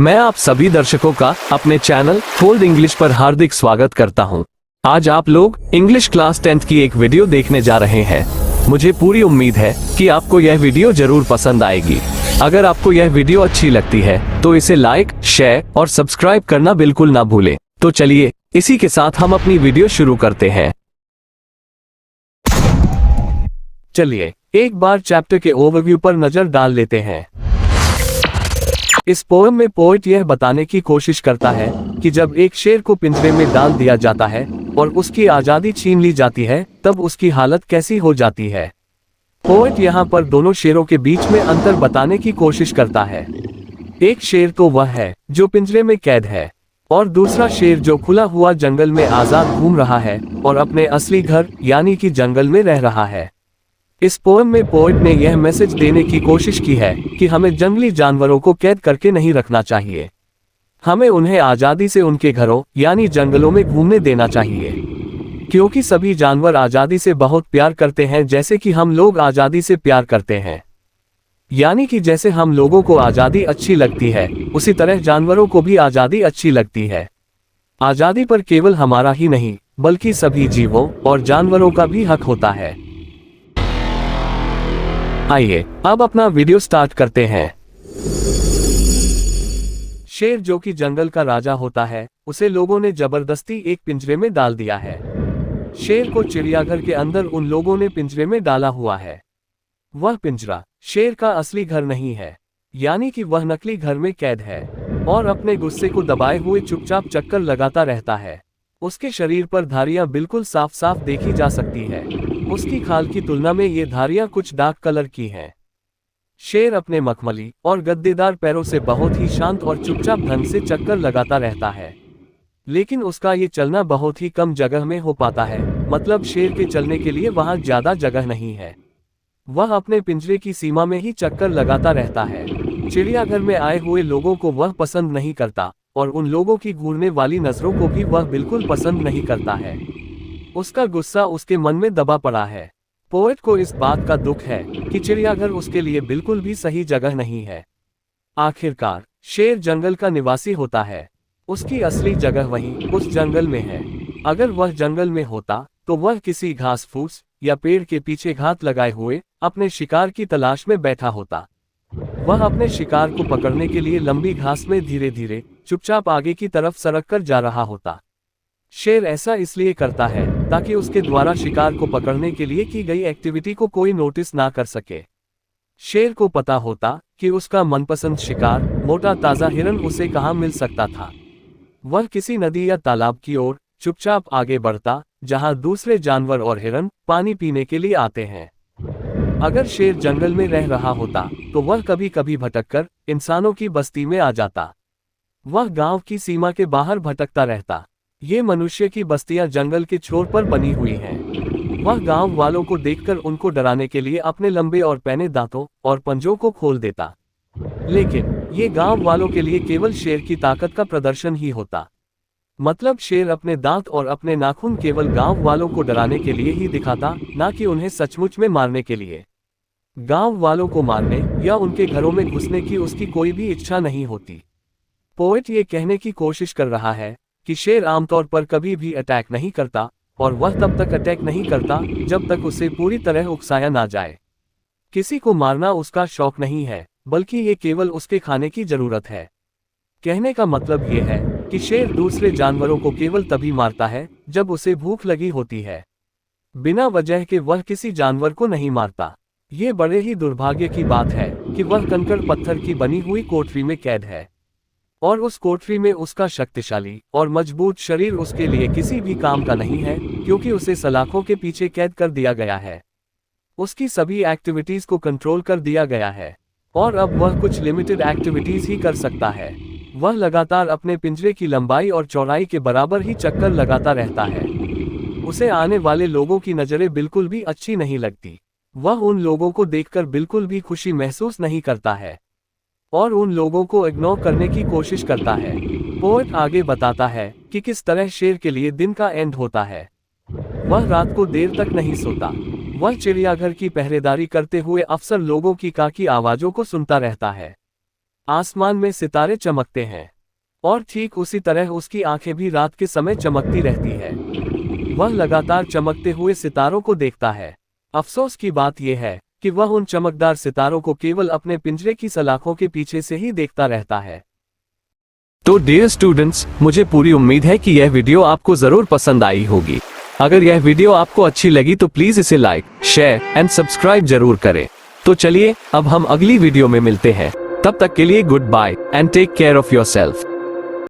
मैं आप सभी दर्शकों का अपने चैनल फोल्ड इंग्लिश पर हार्दिक स्वागत करता हूं। आज आप लोग इंग्लिश क्लास 10th की एक वीडियो देखने जा रहे हैं। मुझे पूरी उम्मीद है कि आपको यह वीडियो जरूर पसंद आएगी। अगर आपको यह वीडियो अच्छी लगती है तो इसे लाइक, शेयर और सब्सक्राइब करना बिल्कुल ना भूलें। तो चलिए इसी के साथ हम अपनी वीडियो शुरू करते हैं। चलिए एक बार चैप्टर के ओवरव्यू पर नजर डाल लेते हैं। इस पोएम में पोएट यह बताने की कोशिश करता है कि जब एक शेर को पिंजरे में डाल दिया जाता है और उसकी आजादी छीन ली जाती है तब उसकी हालत कैसी हो जाती है। पोएट यहाँ पर दोनों शेरों के बीच में अंतर बताने की कोशिश करता है। एक शेर तो वह है जो पिंजरे में कैद है और दूसरा शेर जो खुला हुआ जंगल में आजाद घूम रहा है और अपने असली घर यानी कि जंगल में रह रहा है। इस पोएम में पोएट ने यह मैसेज देने की कोशिश की है कि हमें जंगली जानवरों को कैद करके नहीं रखना चाहिए। हमें उन्हें आजादी से उनके घरों यानी जंगलों में घूमने देना चाहिए, क्योंकि सभी जानवर आजादी से बहुत प्यार करते हैं, जैसे कि हम लोग आजादी से प्यार करते हैं। यानी कि जैसे हम लोगों को आजादी अच्छी लगती है उसी तरह जानवरों को भी आजादी अच्छी लगती है। आजादी पर केवल हमारा ही नहीं बल्कि सभी जीवों और जानवरों का भी हक होता है। आइए अब अपना वीडियो स्टार्ट करते हैं। शेर जो कि जंगल का राजा होता है उसे लोगों ने जबरदस्ती एक पिंजरे में डाल दिया है। शेर को चिड़ियाघर के अंदर उन लोगों ने पिंजरे में डाला हुआ है। वह पिंजरा शेर का असली घर नहीं है, यानी कि वह नकली घर में कैद है और अपने गुस्से को दबाए हुए चुपचाप चक्कर लगाता रहता है। उसके शरीर पर धारियां बिल्कुल साफ साफ देखी जा सकती है। उसकी खाल की तुलना में ये धारियां कुछ डार्क कलर की हैं। शेर अपने मखमली और गद्देदार पैरों से बहुत ही शांत और चुपचाप ढंग से चक्कर लगाता रहता है, लेकिन उसका ये चलना बहुत ही कम जगह में हो पाता है। मतलब शेर के चलने के लिए वहां ज्यादा जगह नहीं है। वह अपने पिंजरे की सीमा में ही चक्कर लगाता रहता है। चिड़ियाघर में आए हुए लोगों को वह पसंद नहीं करता और उन लोगों की घूरने वाली नजरों को भी वह बिल्कुल पसंद नहीं करता है। उसका गुस्सा उसके मन में दबा पड़ा है। पोएट को इस बात का दुख है कि चिड़ियाघर उसके लिए बिल्कुल भी सही जगह नहीं है। आखिरकार शेर जंगल का निवासी होता है। उसकी असली जगह वहीं उस जंगल में है। अगर वह जंगल में होता तो वह किसी घास फूस या पेड़ के पीछे घात लगाए हुए अपने शिकार की तलाश में बैठा होता। वह अपने शिकार को पकड़ने के लिए लंबी घास में धीरे धीरे चुपचाप आगे की तरफ सरक कर जा रहा होता। शेर ऐसा इसलिए करता है ताकि उसके द्वारा शिकार को पकड़ने के लिए की गई एक्टिविटी को कोई नोटिस ना कर सके। शेर को पता होता कि उसका मनपसंद शिकार मोटा ताजा हिरन उसे कहाँ मिल सकता था। वह किसी नदी या तालाब की ओर चुपचाप आगे बढ़ता जहां दूसरे जानवर और हिरन पानी पीने के लिए आते हैं। अगर शेर जंगल में रह रहा होता तो वह कभी कभी भटककर इंसानों की बस्ती में आ जाता। वह गांव की सीमा के बाहर भटकता रहता। ये मनुष्य की बस्तियां जंगल के छोर पर बनी हुई हैं। वह गांव वालों को देखकर उनको डराने के लिए अपने लंबे और पैने दांतों और पंजों को खोल देता, लेकिन ये गांव वालों के लिए केवल शेर की ताकत का प्रदर्शन ही होता। मतलब शेर अपने दांत और अपने नाखून केवल गांव वालों को डराने के लिए ही दिखाता, ना कि उन्हें सचमुच में मारने के लिए। गांव वालों को मारने या उनके घरों में घुसने की उसकी कोई भी इच्छा नहीं होती। पोएट ये कहने की कोशिश कर रहा है कि शेर आमतौर पर कभी भी अटैक नहीं करता और वह तब तक अटैक नहीं करता जब तक उसे पूरी तरह उकसाया ना जाए। किसी को मारना उसका शौक नहीं है बल्कि ये केवल उसके खाने की जरूरत है। कहने का मतलब ये है कि शेर दूसरे जानवरों को केवल तभी मारता है जब उसे भूख लगी होती है। बिना वजह के वह किसी जानवर को नहीं मारता। ये बड़े ही दुर्भाग्य की बात है कि वह कंकड़ पत्थर की बनी हुई कोठरी में कैद है और उस कोठरी में उसका शक्तिशाली और मजबूत शरीर उसके लिए किसी भी काम का नहीं है, क्योंकि उसे सलाखों के पीछे कैद कर दिया गया है। उसकी सभी एक्टिविटीज को कंट्रोल कर दिया गया है और अब वह कुछ लिमिटेड एक्टिविटीज ही कर सकता है। वह लगातार अपने पिंजरे की लंबाई और चौड़ाई के बराबर ही चक्कर लगाता रहता है। उसे आने वाले लोगों की नजरें बिल्कुल भी अच्छी नहीं लगती। वह उन लोगों को देखकर बिल्कुल भी खुशी महसूस नहीं करता है और उन लोगों को इग्नोर करने की कोशिश करता है। पोएट आगे बताता है कि किस तरह शेर के लिए दिन का एंड होता है। वह रात को देर तक नहीं सोता। वह चिड़ियाघर की पहरेदारी करते हुए अक्सर लोगों की kaa की आवाजों को सुनता रहता है। आसमान में सितारे चमकते हैं और ठीक उसी तरह उसकी आंखें भी रात के समय चमकती रहती है। वह लगातार चमकते हुए सितारों को देखता है। अफसोस की बात यह है कि वह उन चमकदार सितारों को केवल अपने पिंजरे की सलाखों के पीछे से ही देखता रहता है। तो डियर स्टूडेंट्स, मुझे पूरी उम्मीद है कि यह वीडियो आपको जरूर पसंद आई होगी। अगर यह वीडियो आपको अच्छी लगी तो प्लीज इसे लाइक, शेयर एंड सब्सक्राइब जरूर करें। तो चलिए अब हम अगली वीडियो में मिलते हैं। तब तक के लिए goodbye and take care of yourself.